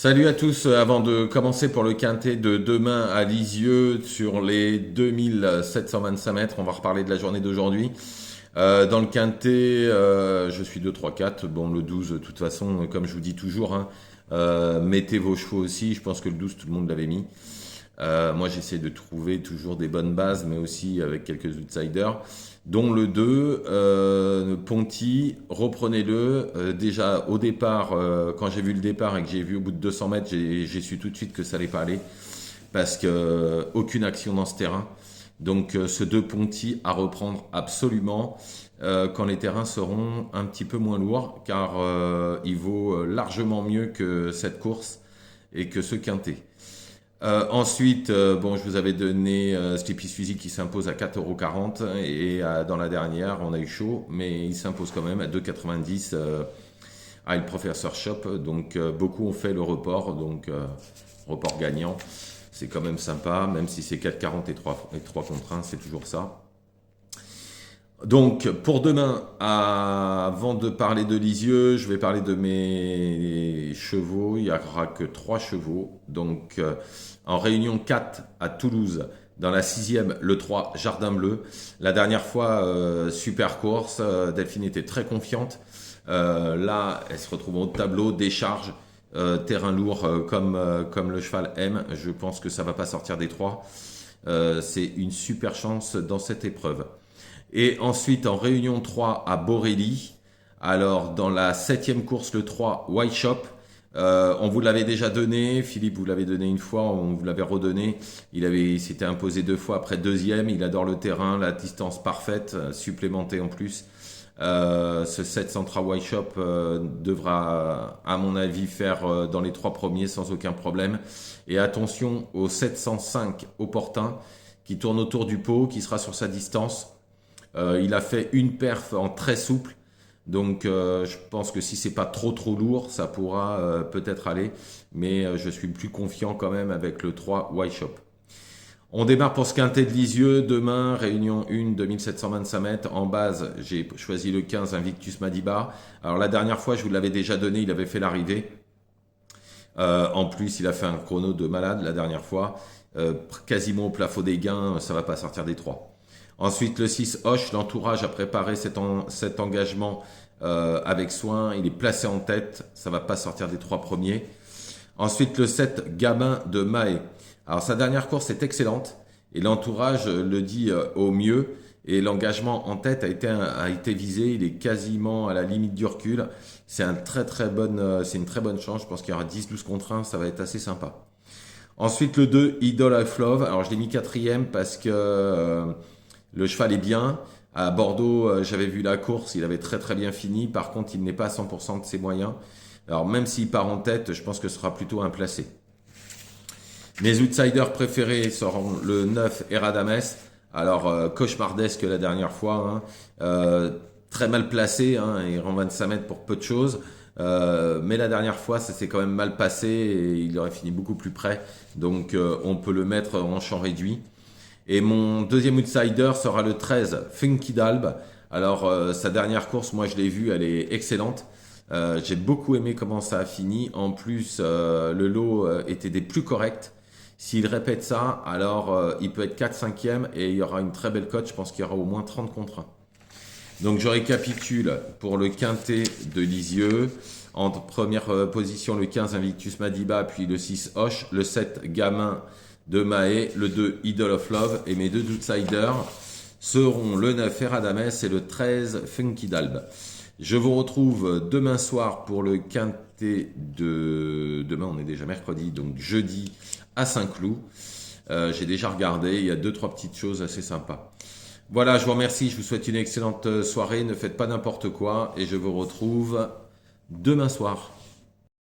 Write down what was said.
Salut à tous, avant de commencer pour le quintet de demain à Lisieux sur les 2725 mètres, on va reparler de la journée d'aujourd'hui. Dans le quintet, je suis 2, 3, 4, bon le 12 de toute façon, comme je vous dis toujours, hein, mettez vos chevaux aussi, je pense que le 12 tout le monde l'avait mis. Moi j'essaie de trouver toujours des bonnes bases, mais aussi avec quelques outsiders, dont le 2, Ponty, reprenez-le. Déjà au départ, quand j'ai vu le départ et que j'ai vu au bout de 200 mètres, j'ai su tout de suite que ça allait pas aller, parce que aucune action dans ce terrain. Donc ce 2 Ponty à reprendre absolument quand les terrains seront un petit peu moins lourds, car il vaut largement mieux que cette course et que ce quintet. Ensuite, bon, je vous avais donné Sleepy Suzy qui s'impose à 4,40 € et dans la dernière, on a eu chaud, mais il s'impose quand même à 2,90 à le Professor Shop. Donc beaucoup ont fait le report, donc report gagnant. C'est quand même sympa, même si c'est 4,40 et 3 contre 1, c'est toujours ça. Donc, pour demain, avant de parler de Lisieux, je vais parler de mes chevaux. Il n'y aura que 3 chevaux. Donc, en réunion 4 à Toulouse, dans la 6e, le 3, Jardin Bleu. La dernière fois, super course. Delphine était très confiante. Là, elle se retrouve au tableau, décharge, terrain lourd comme le cheval aime. Je pense que ça va pas sortir des 3. C'est une super chance dans cette épreuve. Et ensuite, en réunion 3 à Borelli, alors dans la 7e course, le 3, White Shop, on vous l'avait déjà donné, Philippe vous l'avait donné une fois, on vous l'avait redonné, il s'était imposé 2 fois après 2e, il adore le terrain, la distance parfaite, supplémentée en plus. Ce 7 Centra White Shop devra, à mon avis, faire dans les 3 premiers sans aucun problème. Et attention au 705 Opportun, qui tourne autour du pot, qui sera sur sa distance. Il a fait une perf en très souple, donc je pense que si c'est pas trop lourd, ça pourra peut-être aller, mais je suis plus confiant quand même avec le 3 White Shop. On démarre pour ce quintet de Lisieux, demain, réunion 1, 2725 mètres, en base, j'ai choisi le 15 Invictus Madiba. Alors la dernière fois, je vous l'avais déjà donné, il avait fait l'arrivée. En plus, il a fait un chrono de malade la dernière fois, quasiment au plafond des gains, ça va pas sortir des 3. Ensuite, le 6 Hoche, l'entourage a préparé cet engagement avec soin. Il est placé en tête. Ça va pas sortir des 3 premiers. Ensuite, le 7 Gabin de Mahé. Alors, sa dernière course est excellente. Et l'entourage le dit au mieux. Et l'engagement en tête a été visé. Il est quasiment à la limite du recul. C'est une très bonne chance. Je pense qu'il y aura 10-12 contre 1. Ça va être assez sympa. Ensuite, le 2 Idol of Love. Alors, je l'ai mis 4e parce que... le cheval est bien. À Bordeaux, j'avais vu la course, il avait très bien fini. Par contre, il n'est pas à 100% de ses moyens. Alors même s'il part en tête, je pense que ce sera plutôt un placé. Mes outsiders préférés seront le 9 Eradames. Alors cauchemardesque la dernière fois. Très mal placé, il rend 25 mètres pour peu de choses. Mais la dernière fois, ça s'est quand même mal passé et il aurait fini beaucoup plus près. Donc on peut le mettre en champ réduit. Et mon deuxième outsider sera le 13, Funky Dalb. Alors, sa dernière course, moi je l'ai vue, elle est excellente. J'ai beaucoup aimé comment ça a fini. En plus, le lot était des plus corrects. S'il répète ça, alors il peut être 4-5e et il y aura une très belle cote. Je pense qu'il y aura au moins 30 contre 1. Donc je récapitule pour le quintet de Lisieux. En première position, le 15 Invictus Madiba, puis le 6 Hoche, le 7 Gamin de Mahé, le 2 Idol of Love, et mes 2 outsiders seront le 9 Eradames et le 13 Funky Dalb. Je vous retrouve demain soir pour le quintet de... Demain, on est déjà mercredi, donc jeudi à Saint-Cloud. J'ai déjà regardé, il y a 2-3 petites choses assez sympas. Voilà, je vous remercie, je vous souhaite une excellente soirée, ne faites pas n'importe quoi, et je vous retrouve demain soir.